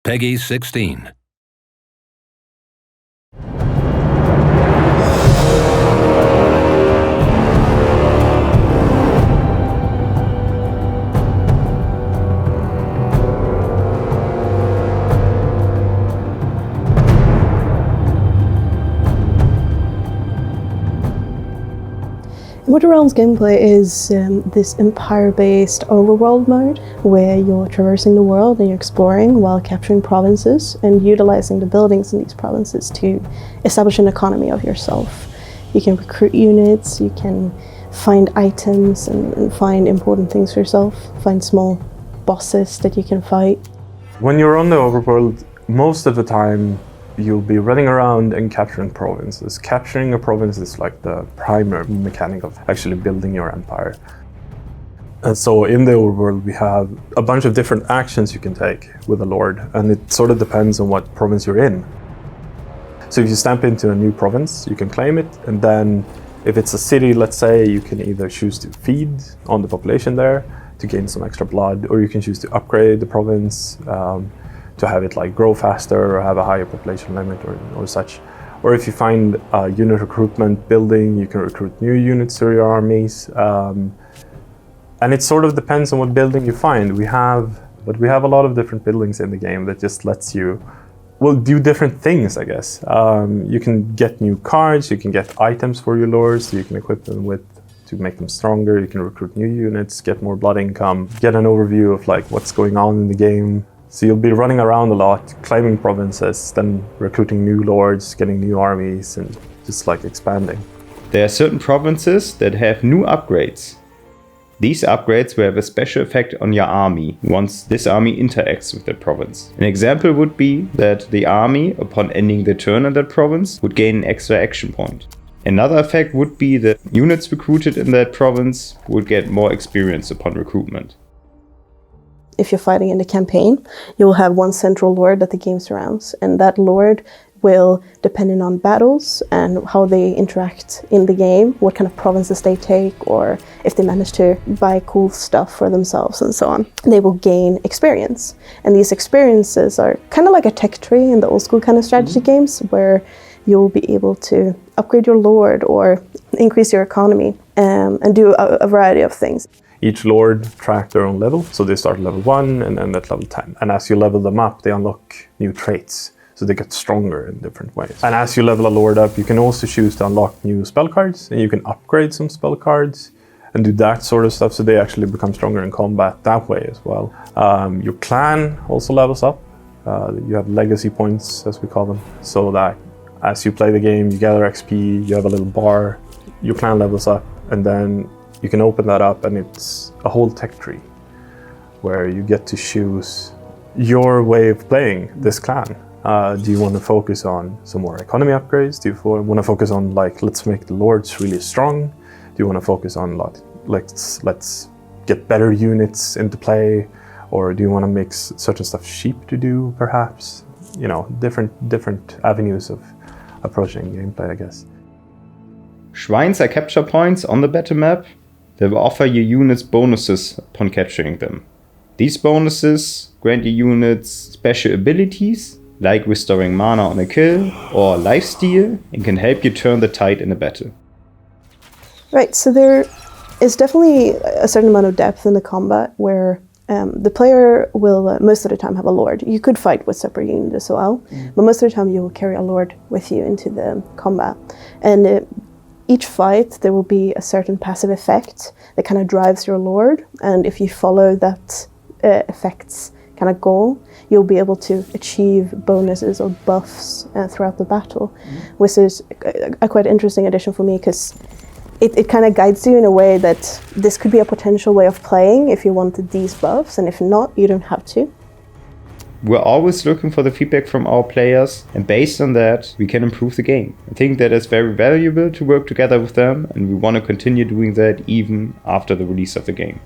Peggy 16. Immortal Realms gameplay is this empire-based overworld mode where you're traversing the world and you're exploring while capturing provinces and utilizing the buildings in these provinces to establish an economy of yourself. You can recruit units, you can find items and find important things for yourself, find small bosses that you can fight. When you're on the overworld, most of the time you'll be running around and capturing provinces. Capturing a province is like the primary mechanic of actually building your empire. And so in the overworld we have a bunch of different actions you can take with a lord, and it sort of depends on what province you're in. So if you stamp into a new province, you can claim it, and then if it's a city, let's say, you can either choose to feed on the population there to gain some extra blood, or you can choose to upgrade the province to have it like grow faster or have a higher population limit or such. Or if you find a unit recruitment building, you can recruit new units to your armies. And it sort of depends on what building you find. We have a lot of different buildings in the game that just lets you, well, do different things, I guess. You can get new cards, you can get items for your lords, you can equip them with to make them stronger, you can recruit new units, get more blood income, get an overview of like what's going on in the game. So you'll be running around a lot, claiming provinces, then recruiting new lords, getting new armies, and just like expanding. There are certain provinces that have new upgrades. These upgrades will have a special effect on your army once this army interacts with that province. An example would be that the army, upon ending the turn in that province, would gain an extra action point. Another effect would be that units recruited in that province would get more experience upon recruitment. If you're fighting in the campaign, you will have one central lord that the game surrounds, and that lord will, depending on battles and how they interact in the game, what kind of provinces they take, or if they manage to buy cool stuff for themselves and so on, they will gain experience. And these experiences are kind of like a tech tree in the old school kind of strategy games, where you'll be able to upgrade your lord or increase your economy and do a variety of things. Each lord track their own level, so they start at level 1 and end at level 10. And as you level them up, they unlock new traits, so they get stronger in different ways. And as you level a lord up, you can also choose to unlock new spell cards, and you can upgrade some spell cards and do that sort of stuff, so they actually become stronger in combat that way as well. Your clan also levels up. You have legacy points, as we call them, so that as you play the game, you gather XP, you have a little bar, your clan levels up, and then you can open that up and it's a whole tech tree where you get to choose your way of playing this clan. Do you want to focus on some more economy upgrades? Do you want to focus on like, let's make the lords really strong? Do you want to focus on let's get better units into play? Or do you want to make certain stuff cheap to do, perhaps? You know, different avenues of approaching gameplay, I guess. Shrines are capture points on the battle map that will offer your units bonuses upon capturing them. These bonuses grant your units special abilities, like restoring mana on a kill or lifesteal, and can help you turn the tide in a battle. Right, so there is definitely a certain amount of depth in the combat where the player will most of the time have a lord. You could fight with separate units as well, but most of the time you will carry a lord with you into the combat. And each fight there will be a certain passive effect that kind of drives your lord, and if you follow that effect's kind of goal, you'll be able to achieve bonuses or buffs throughout the battle, which is a quite interesting addition for me because it kind of guides you in a way that this could be a potential way of playing if you wanted these buffs, and if not, you don't have to. We're always looking for the feedback from our players, and based on that, we can improve the game. I think that it's very valuable to work together with them, and we want to continue doing that even after the release of the game.